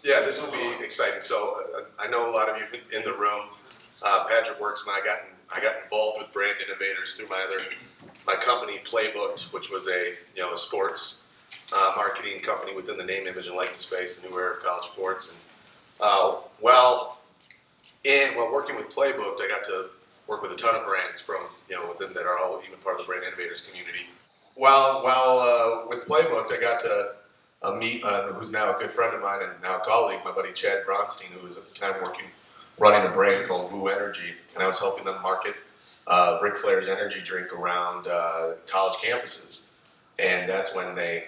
Yeah, this will be exciting. So I know a lot of you in the room. Patrick Werksma. I got involved with brand innovators through my company Playbooked, which was a sports marketing company within the name, image, and likeness space, the new era of college sports. And while working with Playbooked, I got to work with a ton of brands from within that are all even part of the brand innovators community. While with Playbooked, I got to meet who's now a good friend of mine and now a colleague, my buddy Chad Bronstein, who was at the time running a brand called Woo Energy, and I was helping them market Ric Flair's energy drink around college campuses. And that's when they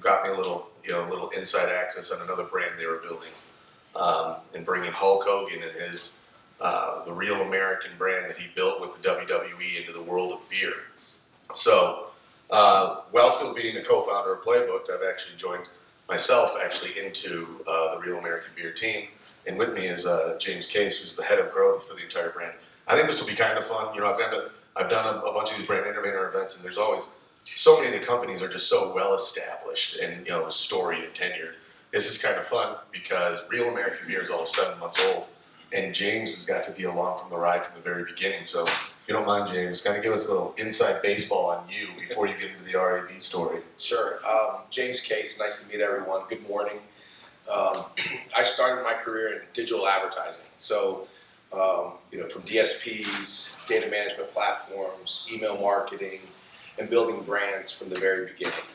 got me a little inside access on another brand they were building, and bringing Hulk Hogan and his the real American brand that he built with the WWE into the world of beer. So while still being a co-founder of Playbooked, I've actually joined myself into the Real American Beer team. And with me is James Case, who's the head of growth for the entire brand. I think this will be kind of fun. I've done a bunch of these brand innovator events, and there's always so many of the companies are just so well established and storied and tenured. This is kind of fun because Real American Beer is all 7 months old, and James has got to be along from the ride from the very beginning. So if you don't mind, James, kind of give us a little inside baseball on you before you get into the RAB story. Sure. James Case, nice to meet everyone. Good morning. I started my career in digital advertising. So, from DSPs, data management platforms, email marketing, and building brands from the very beginning.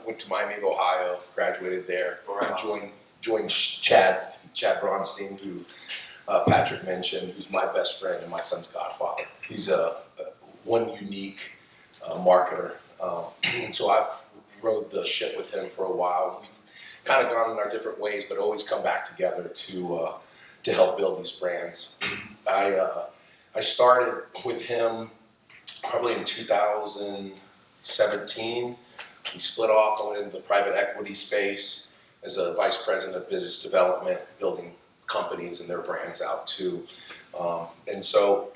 Went to Miami of Ohio, graduated there, joined Chad Bronstein, who Patrick mentioned, who's my best friend and my son's godfather. He's one unique marketer. And so I've rode the ship with him for a while. We've kind of gone in our different ways, but always come back together to help build these brands. I started with him probably in 2017. We split off. I went into the private equity space as a vice president of business development, building companies and their brands out too. And so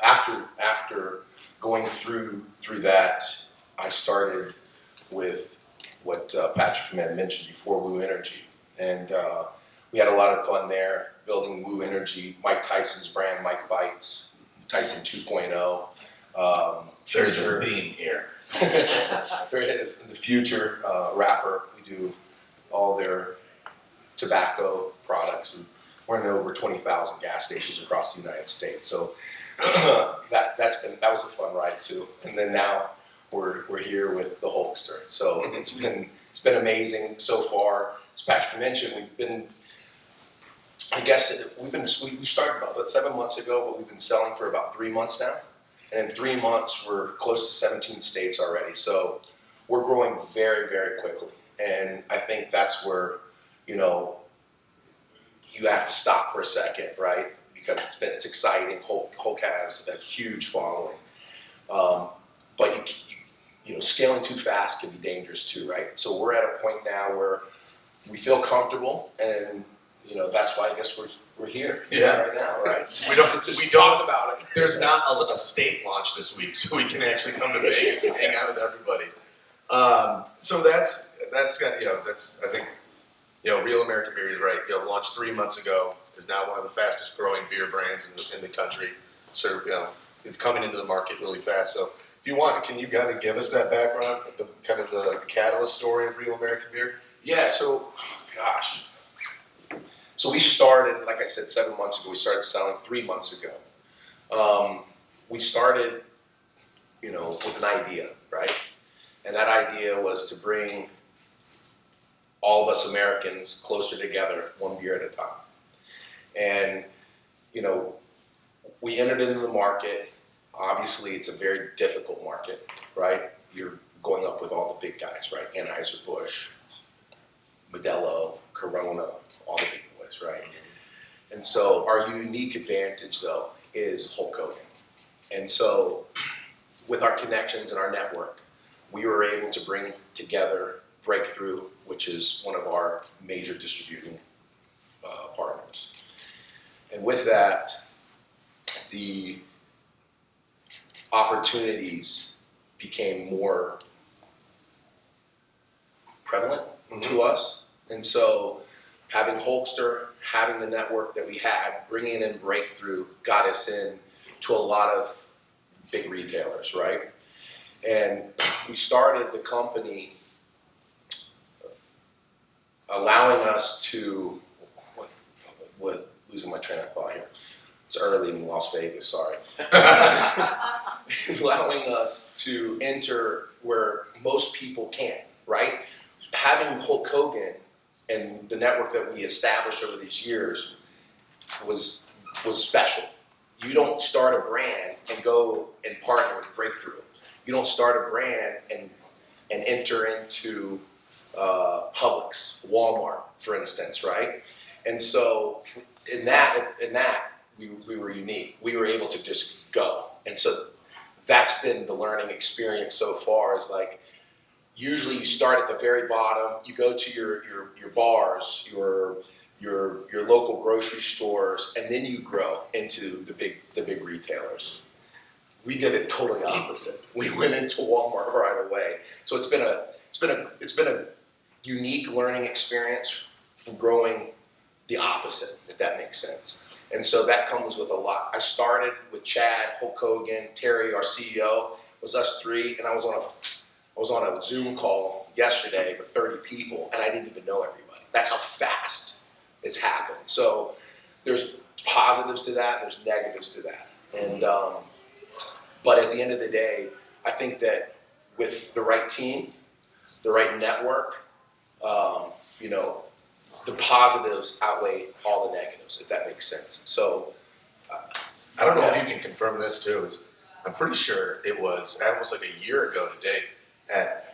after going through that, I started with what Patrick had mentioned before, Woo Energy. And we had a lot of fun there, building Woo Energy, Mike Tyson's brand, Mike Bites, Tyson 2.0. There's a theme here. There is. In the future, rapper, we do all their tobacco products, and we're in over 20,000 gas stations across the United States. So that was a fun ride too. And then now we're here with the Hulkster. So it's been amazing so far. As Patrick mentioned, we started about 7 months ago, but we've been selling for about 3 months now. And in 3 months, we're close to 17 states already. So we're growing very, very quickly. And I think that's where, you have to stop for a second, right? Because it's exciting. Hulk has a huge following. But scaling too fast can be dangerous too, right? So we're at a point now where we feel comfortable, and that's why I guess we're here right now, right? We talk about it. There's not a state launch this week, so we can actually come to Vegas and hang out with everybody. So that's I think Real American Beer is right. Launched 3 months ago, is now one of the fastest growing beer brands in the country. So it's coming into the market really fast. So if you want, can you kind of give us that background, the catalyst story of Real American Beer? Yeah. So, gosh. So we started, like I said, 7 months ago. We started selling 3 months ago. We started, with an idea, right? And that idea was to bring all of us Americans closer together, one beer at a time. And, we entered into the market. Obviously, it's a very difficult market, right? You're going up with all the big guys, right? Anheuser-Busch, Modelo, Corona, all the big boys, right? And so our unique advantage, though, is Hulk Hogan. And so with our connections and our network, we were able to bring together Breakthrough, which is one of our major distributing partners. And with that, the opportunities became more prevalent to us. And so having Hulkster, having the network that we had, bringing in Breakthrough, got us in to a lot of big retailers, right? And we started the company allowing us to, losing my train of thought here. It's early in Las Vegas, sorry. Allowing us to enter where most people can't, right? Having Hulk Hogan and the network that we established over these years was special. You don't start a brand and go and partner with Breakthrough. You don't start a brand and enter into Publix, Walmart, for instance, right? And so in that we were unique. We were able to just go. And so that's been the learning experience so far, is like, usually you start at the very bottom, you go to your bars, your local grocery stores, and then you grow into the big retailers. We did it totally opposite. We went into Walmart right away. So it's been a unique learning experience from growing the opposite, if that makes sense. And so that comes with a lot. I started with Chad, Hulk Hogan, Terry, our CEO. It was us three, and I was on a Zoom call yesterday with 30 people, and I didn't even know everybody. That's how fast it's happened. So there's positives to that, there's negatives to that. And but at the end of the day, I think that with the right team, the right network, the positives outweigh all the negatives, if that makes sense. So I don't know if you can confirm this too. I'm pretty sure it was almost like a year ago today.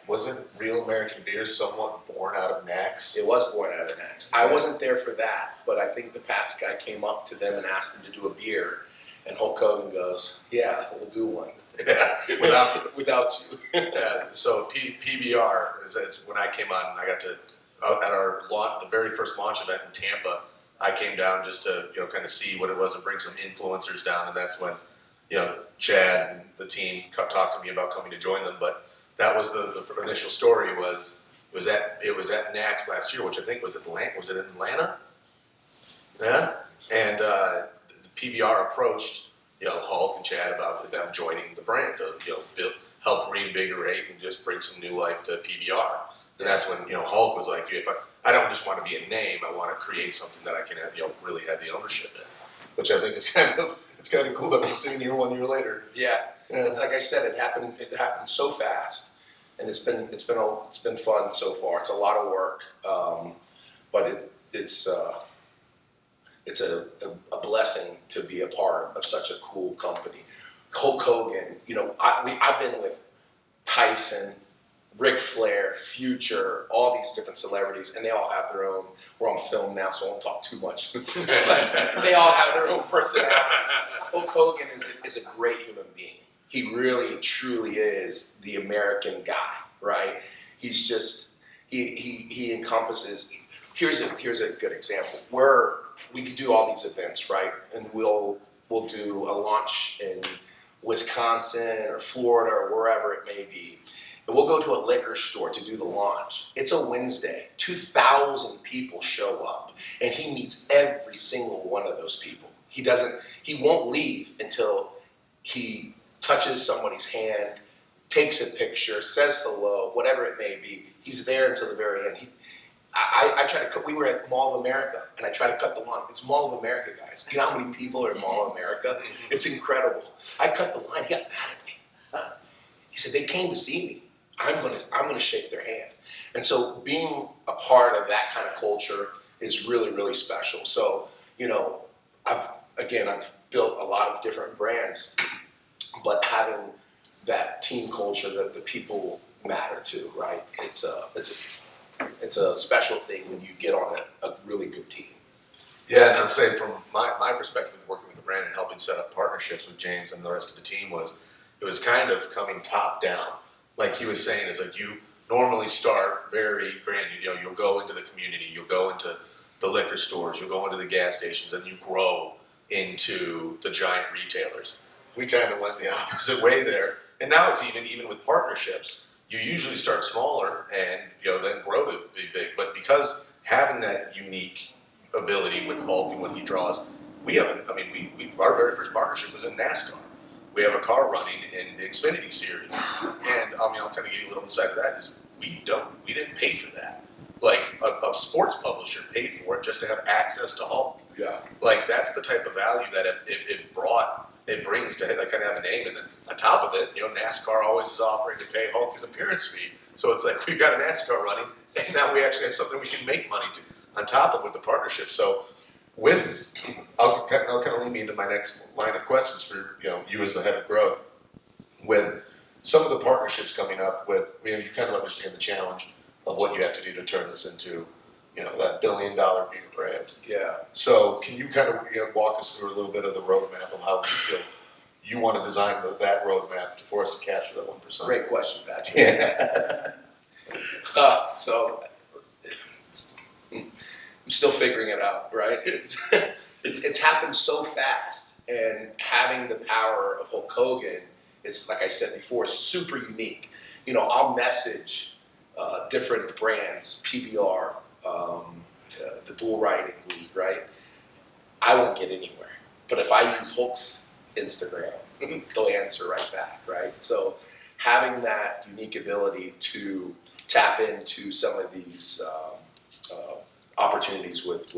Wasn't Real American Beer somewhat born out of NACS? It was born out of NACS. I wasn't there for that, but I think the Pats guy came up to them and asked them to do a beer, and Hulk Hogan goes, "Yeah, we'll do one." Without you. Yeah, so PBR is when I came on. I got to at our launch, the very first launch event in Tampa. I came down just to kind of see what it was and bring some influencers down, and that's when Chad and the team talked to me about coming to join them. But that was the initial story. It was at NACS last year, which I think was Atlanta. Was it in Atlanta? Yeah, and the PBR approached Hulk and Chad about them joining the brand to help reinvigorate and just bring some new life to PBR. And that's when Hulk was like, if I don't just want to be a name, I want to create something that I can have, really have the ownership in, which I think is kind of cool that we're sitting here 1 year later. Yeah. Like I said, it happened so fast, and it's been fun so far. It's a lot of work, but it's a blessing to be a part of such a cool company. Hulk Hogan, I've been with Tyson, Ric Flair, Future, all these different celebrities, and they all have their own. We're on film now, so I won't talk too much. But they all have their own personalities. Hulk Hogan is a great human being. He really, truly is the American guy, right? He's just he encompasses. Here's a good example. We could do all these events, right? And we'll do a launch in Wisconsin or Florida or wherever it may be. And we'll go to a liquor store to do the launch. It's a Wednesday. 2,000 people show up, and he meets every single one of those people. He won't leave until he touches somebody's hand, takes a picture, says hello, whatever it may be. He's there until the very end. I try to cut. We were at Mall of America, and I try to cut the line. It's Mall of America, guys. You know how many people are in Mall of America? It's incredible. I cut the line. He got mad at me. He said, "They came to see me. I'm gonna shake their hand." And so being a part of that kind of culture is really, really special. So I've built a lot of different brands, but having that team culture that the people matter to, right? It's a special thing when you get on a really good team. Yeah, and I'd say from my perspective with working with the brand and helping set up partnerships with James and the rest of the team it was kind of coming top down. Like he was saying, is like you normally start very grand. You'll go into the community, you'll go into the liquor stores, you'll go into the gas stations, and you grow into the giant retailers. We kind of went the opposite way there, and now it's even with partnerships. You usually start smaller and then grow to be big. But because having having that unique ability with Hulk and what he draws, we have, our very first partnership was in NASCAR. We have a car running in the Xfinity Series, and I'll kind of give you a little insight of that. Is we didn't pay for that. Like a sports publisher paid for it just to have access to Hulk. Yeah. Like that's the type of value that it brings to like kind of have a name, and then on top of it, NASCAR always is offering to pay Hulk his appearance fee. So it's like we've got a NASCAR running, and now we actually have something we can make money to on top of with the partnership. So I'll kind of lead me into my next line of questions for you as the head of growth. With some of the partnerships coming up, you kind of understand the challenge of what you have to do to turn this into that $1 billion beer brand. Yeah. So can you kind of walk us through a little bit of the roadmap of how you want to design that roadmap for us to capture that 1%? Great question, Patrick. Yeah. So I'm still figuring it out, right? It's happened so fast, and having the power of Hulk Hogan is, like I said before, super unique. I'll message different brands, PBR, the Bull Riding League, right? I won't get anywhere. But if I use Hulk's Instagram, they'll answer right back, right? So having that unique ability to tap into some of these opportunities with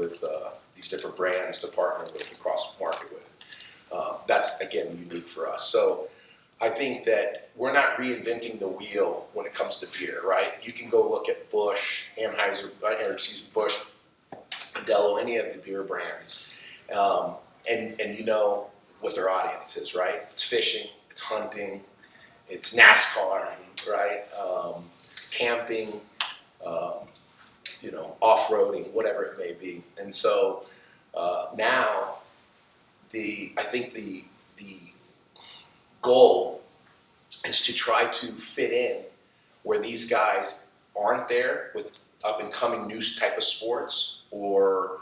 these different brands to partner with, to cross market with, that's again unique for us. So I think that we're not reinventing the wheel when it comes to beer, right? You can go look at Busch, Busch, Modelo, any of the beer brands, and you know what their audience is, right? It's fishing, it's hunting, it's NASCAR, right? Camping, off-roading, whatever it may be. And so now I think the goal is to try to fit in where these guys aren't there with up and coming new type of sports, or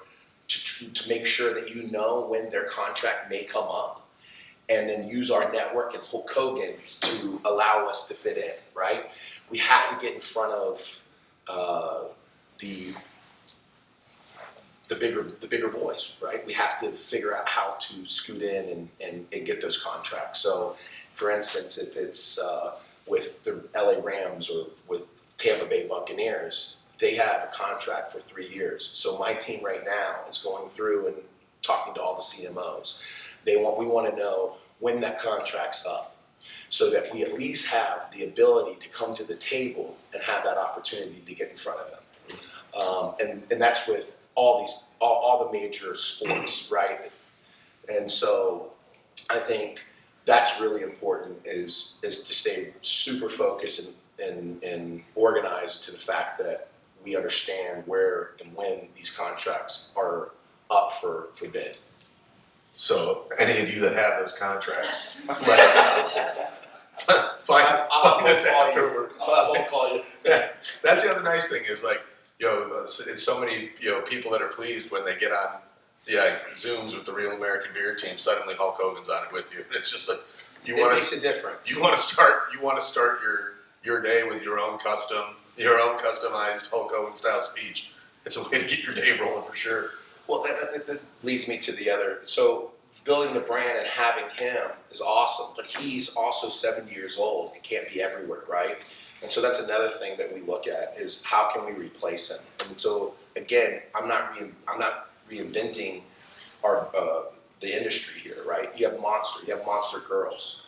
to make sure that when their contract may come up, and then use our network and Hulk Hogan to allow us to fit in, right? We have to get in front of the bigger boys, right? We have to figure out how to scoot in and get those contracts. So, for instance, if it's with the LA Rams or with Tampa Bay Buccaneers, they have a contract for 3 years. So my team right now is going through and talking to all the CMOs. We want to know when that contract's up, so that we at least have the ability to come to the table and have that opportunity to get in front of them. And that's with all the major sports, right? And so I think that's really important is to stay super focused and organized to the fact that we understand where and when these contracts are up for bid. So any of you that have those contracts, let us know. Find us afterward. I'll call you. Yeah, that's the other nice thing is it's so many people that are pleased when they get on Zooms with the Real American Beer Team. Suddenly Hulk Hogan's on it with you. It's just like It makes a difference. You want to start your day with your own customized Hulk Hogan style speech. It's a way to get your day rolling for sure. Well, that leads me to the other. So building the brand and having him is awesome, but he's also 70 years old and can't be everywhere, right? And so that's another thing that we look at is how can we replace him? And so again, I'm not reinventing the industry here, right? You have monster girls.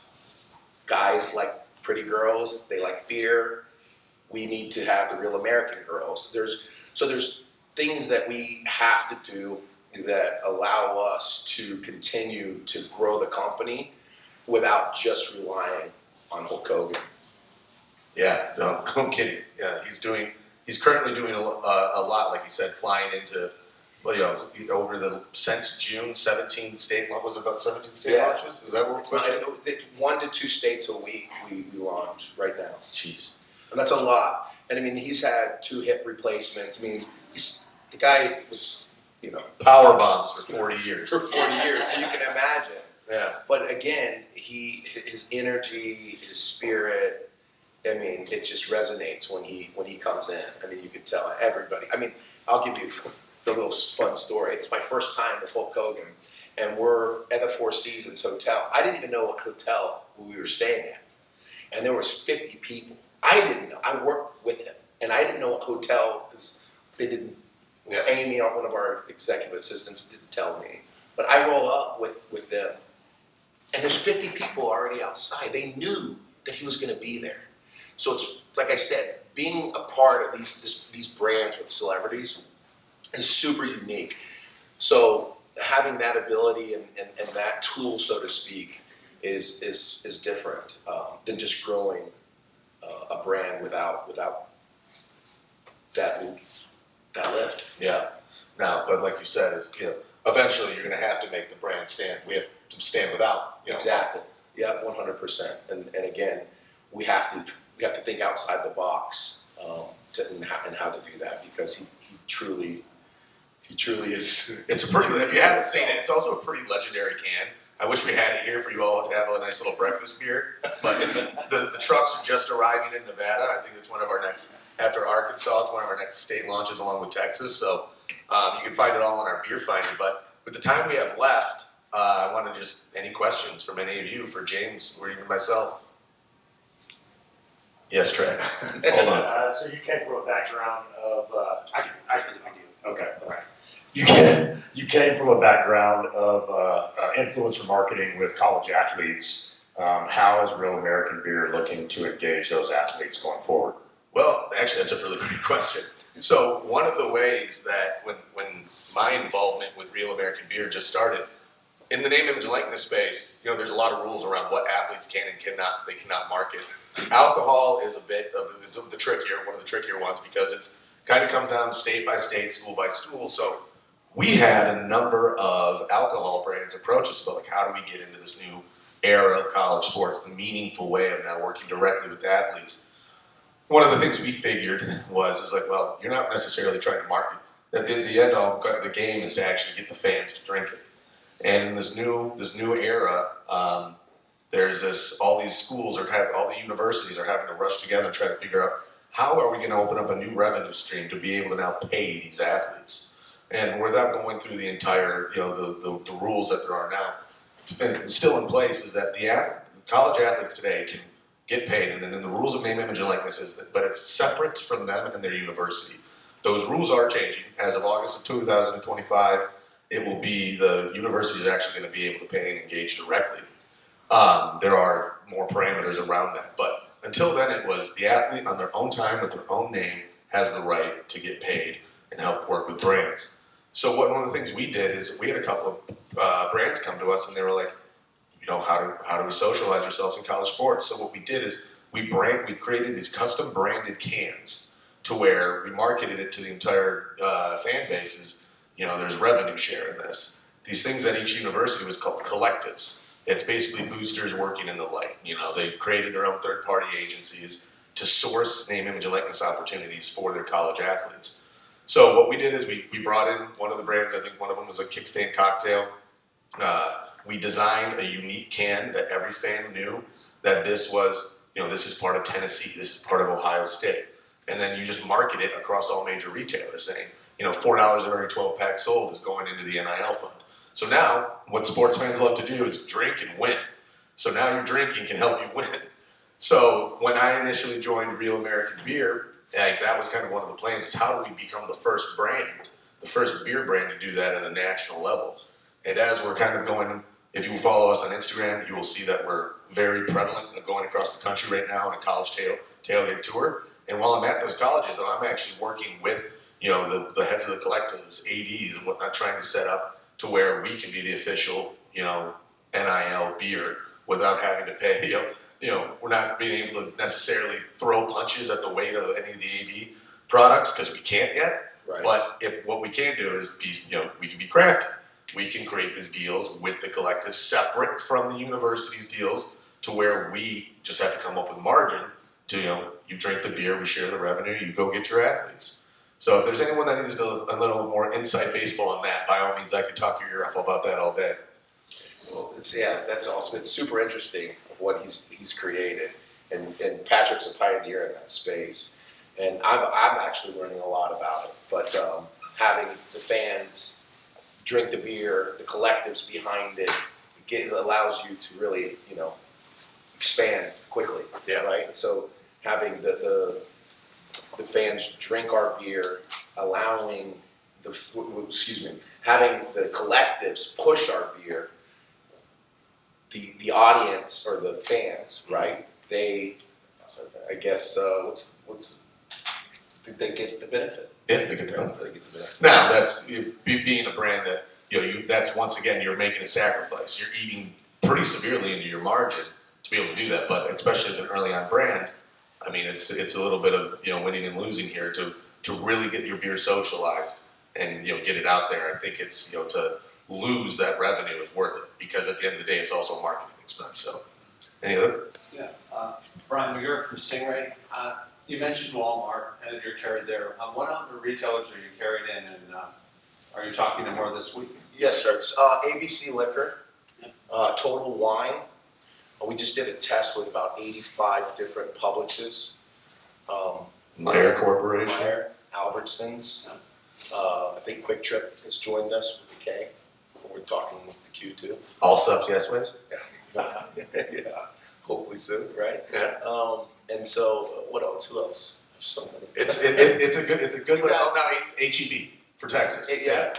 Guys like pretty girls, they like beer. We need to have the real American girls. There's things that we have to do that allow us to continue to grow the company without just relying on Hulk Hogan. Yeah, no, I'm kidding. Yeah, he's currently doing a lot, like you said, flying into, since June, 17 state, what was it, about 17 state launches? Is that what we're pushing? 1 to 2 states a week we launch right now. Jeez. And that's a lot. And he's had 2 hip replacements. The guy was, power bombs for 40 years. For 40 years, so you can imagine. Yeah. But again, his energy, his spirit, I mean, it just resonates when he comes in. I mean, you can tell everybody. I mean, I'll give you a little fun story. It's my first time with Hulk Hogan, and we're at the Four Seasons Hotel. I didn't even know what hotel we were staying at, and there was 50 people. I didn't know. I worked with him, and I didn't know what hotel, because they didn't. Amy, one of our executive assistants, didn't tell me. But I roll up with them, and there's 50 people already outside. They knew that he was going to be there. So it's, like I said, being a part of these brands with celebrities is super unique. So having that ability and that tool, so to speak, is different than just growing a brand without that lift. Yeah. Now, but like you said, is eventually you're going to have to make the brand stand. We have to stand without. Exactly. Yeah, 100%. And again, we have to think outside the box and how to do that, because he truly is. It's a pretty. If you haven't seen it, it's also a pretty legendary can. I wish we had it here for you all to have a nice little breakfast beer. But the trucks are just arriving in Nevada. I think it's one of our next, after Arkansas, it's one of our next state launches along with Texas. So you can find it all in our beer finder. But with the time we have left, I want to just, any questions from any of you for James or even myself? Yes, Trey. Hold on. So you came from a background of, I do. Okay. All right. You came from a background of influencer marketing with college athletes. How is Real American Beer looking to engage those athletes going forward? Well, actually, that's a really great question. So one of the ways that when my involvement with Real American Beer just started, in the name, image, and likeness space, there's a lot of rules around what athletes can and cannot. They cannot market. Alcohol is a bit of one of the trickier ones, because it's kind of comes down state by state, school by school. So we had a number of alcohol brands approach us about, like, how do we get into this new era of college sports, the meaningful way of now working directly with the athletes. One of the things we figured is like, well, you're not necessarily trying to market. At the end all, the game is to actually get the fans to drink it. And in this new era, there's all these schools all the universities are having to rush together and try to figure out, how are we going to open up a new revenue stream to be able to now pay these athletes? And without going through the entire, the rules that there are now, and still in place, is that the college athletes today can get paid, and then in the rules of name, image, and likeness is that, but it's separate from them and their university. Those rules are changing. As of August of 2025, it will be the university is actually going to be able to pay and engage directly. There are more parameters around that, but until then, it was the athlete on their own time with their own name has the right to get paid and help work with brands. So one of the things we did is we had a couple of brands come to us, and they were like, how do we socialize ourselves in college sports? So what we did is we created these custom branded cans to where we marketed it to the entire fan bases. There's revenue share in this. These things at each university was called collectives. It's basically boosters working in the light. They've created their own third-party agencies to source name, image, and likeness opportunities for their college athletes. So what we did is we brought in one of the brands. I think one of them was a kickstand cocktail. We designed a unique can that every fan knew that this was, this is part of Tennessee, this is part of Ohio State. And then you just market it across all major retailers saying, $4 of every 12 pack sold is going into the NIL fund. So now, what sports fans love to do is drink and win. So now your drinking can help you win. So when I initially joined Real American Beer, that was kind of one of the plans, is how do we become the first beer brand to do that at a national level? And as we're kind of going, if you follow us on Instagram, you will see that we're very prevalent going across the country right now on a college tailgate tour. And while I'm at those colleges, I'm actually working with the heads of the collectives, ADs, and whatnot, trying to set up to where we can be the official, NIL beer without having to pay. We're not being able to necessarily throw punches at the weight of any of the AD products because we can't yet. Right. But what we can do is we can be crafty. We can create these deals with the collective separate from the university's deals, to where we just have to come up with margin to, you drink the beer, we share the revenue, you go get your athletes. So if there's anyone that needs a little more inside baseball on that, by all means, I could talk your ear off about that all day. Well, that's awesome. It's super interesting what he's created, and Patrick's a pioneer in that space, and I'm actually learning a lot about it. But having the fans drink the beer, the collectives behind it, it allows you to really, expand quickly. Yeah. Right. So having the fans drink our beer, allowing having the collectives push our beer, the audience or the fans, right? They, I guess, they get the benefit. Yeah, they get the Right? benefit. They get the benefit. Now, that's being a brand that that's once again you're making a sacrifice. You're eating pretty severely into your margin to be able to do that. But especially as an early on brand, I mean, it's a little bit of winning and losing here to really get your beer socialized and get it out there. I think it's to lose that revenue is worth it because at the end of the day, it's also a marketing expense. So, any other? Yeah, Brian McGurk from Stingray. You mentioned Walmart and you're carried there. What other retailers are you carried in, and are you talking to more this week? Yes, sir. It's ABC Liquor, Total Wine. We just did a test with about 85 different Publixes. Meyer Corporation. Meyer, Albertsons. I think Quick Trip has joined us with the K. We're talking with the Q too. All subs, yes, ways. Yeah, hopefully soon, right? Yeah. And so, what else? Who else? It's a good one. Yeah. Oh, no, HEB for Texas. Yeah.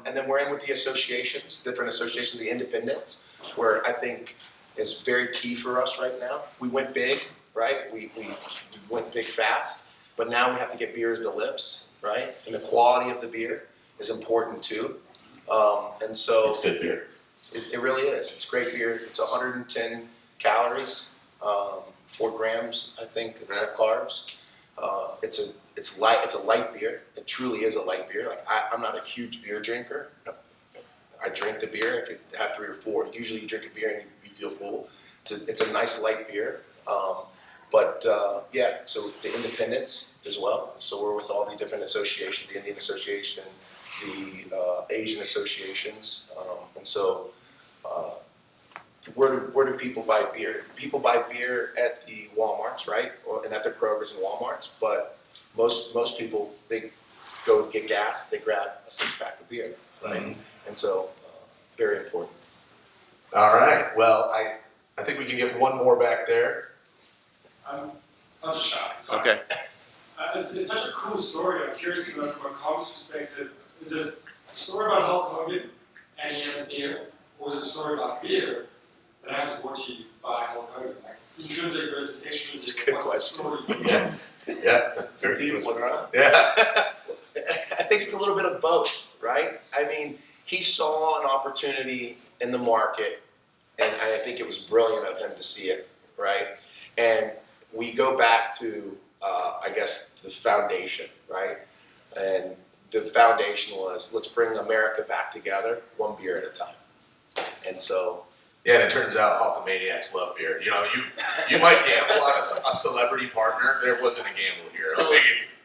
And then we're in with the associations, different associations, the independents, where I think is very key for us right now. We went big, right? We went big fast, but now we have to get beers to lips, right? And the quality of the beer is important too. And so It's good beer. it really is. It's great beer. It's 110 calories, 4 grams, I think, of carbs. It's light. It's a light beer. It truly is a light beer. Like I'm not a huge beer drinker. I drink the beer. I could have 3 or 4. Usually, you drink a beer and you feel full. It's a nice light beer. Yeah. So the independents as well. So we're with all the different associations, the Indian Association, the Asian associations, and so. Where do people buy beer? People buy beer at the Walmarts, right, and at the Krogers and Walmarts. But most people, they go get gas, they grab a 6-pack of beer, right? Mhm. And so very important. All right. Well, I think we can get one more back there. I'll just shout. Sorry. Okay. It's such a cool story. I'm curious to know from a comms perspective, is it a story about Hulk Hogan and he has a beer, or is it a story about beer that I was brought to you by Hulk Hogan? Like intrinsic versus extrinsic. It's a good What's the question. story? Yeah. Yeah. It's a deep one, right? Yeah. I think it's a little bit of both, right? I mean, he saw an opportunity in the market, and I think it was brilliant of him to see it, right? And we go back to, I guess, the foundation, right? And the foundation was, let's bring America back together, one beer at a time. And so, Yeah, and it turns out Hulkamaniacs love beer. You might gamble on a celebrity partner. There wasn't a gamble here.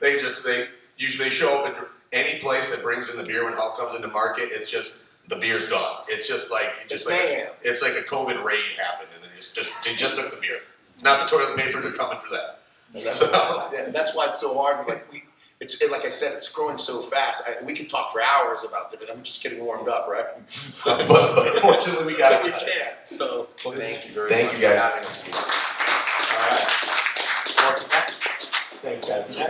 They usually show up at any place that brings in the beer when Hulk comes into market. It's just the beer's gone. It's just like mayhem. it's like a COVID raid happened, and they just took the beer. It's not the toilet paper. They're coming for that. And that's, So- and that's why it's so hard. Like like I said, it's growing so fast. We could talk for hours about it. I'm just getting warmed up, right? but unfortunately, we got We it. can't. So thank you very Thank much you, guys. for having us. All right. Thanks, guys.